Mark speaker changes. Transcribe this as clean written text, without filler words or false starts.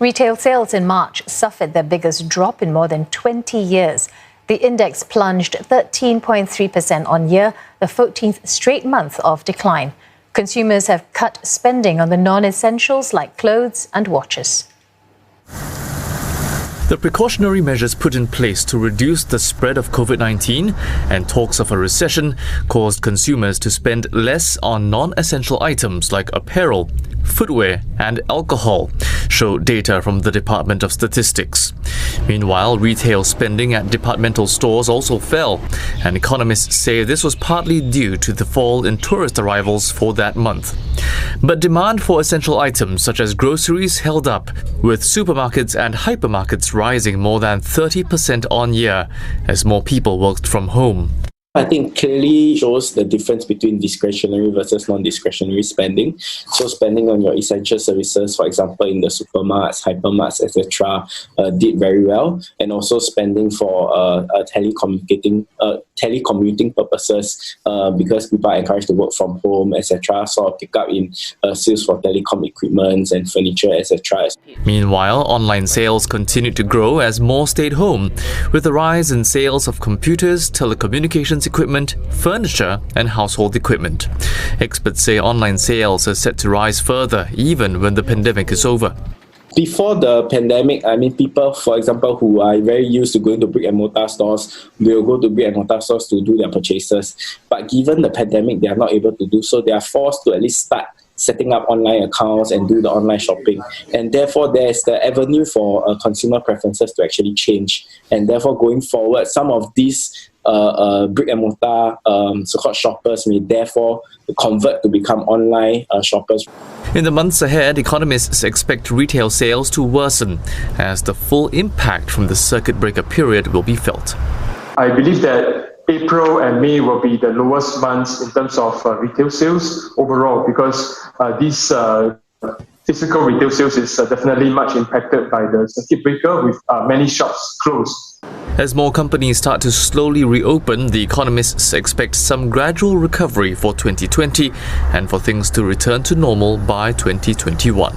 Speaker 1: Retail sales in March suffered their biggest drop in more than 20 years. The index plunged 13.3% on year, the 14th straight month of decline. Consumers have cut spending on the non-essentials like clothes and watches.
Speaker 2: The precautionary measures put in place to reduce the spread of COVID-19 and talks of a recession caused consumers to spend less on non-essential items like apparel, footwear and alcohol, showed data from the Department of Statistics. Meanwhile, retail spending at departmental stores also fell, and economists say this was partly due to the fall in tourist arrivals for that month. But demand for essential items such as groceries held up, with supermarkets and hypermarkets rising more than 30% on year as more people worked from home.
Speaker 3: I think clearly shows the difference between discretionary versus non-discretionary spending. So spending on your essential services, for example, in the supermarkets, hypermarkets, etc., did very well. And also spending for telecommuting purposes, because people are encouraged to work from home, etc., saw a pickup in sales for telecom equipment and furniture, etc.
Speaker 2: Meanwhile, online sales continued to grow as more stayed home, with a rise in sales of computers, telecommunications equipment, furniture and household equipment. Experts say online sales are set to rise further even when the pandemic is over.
Speaker 3: Before the pandemic, people, for example, who are very used to going to brick and mortar stores, they will go to brick and mortar stores to do their purchases. But given the pandemic, they are not able to do so. They are forced to at least start setting up online accounts and do the online shopping. And therefore, there is the avenue for consumer preferences to actually change. And therefore, going forward, some of these brick and mortar so-called shoppers may therefore convert to become online shoppers.
Speaker 2: In the months ahead, economists expect retail sales to worsen as the full impact from the circuit breaker period will be felt.
Speaker 4: I believe that April and May will be the lowest months in terms of retail sales overall, because these physical retail sales is definitely much impacted by the circuit breaker, with many shops closed.
Speaker 2: As more companies start to slowly reopen, the economists expect some gradual recovery for 2020 and for things to return to normal by 2021.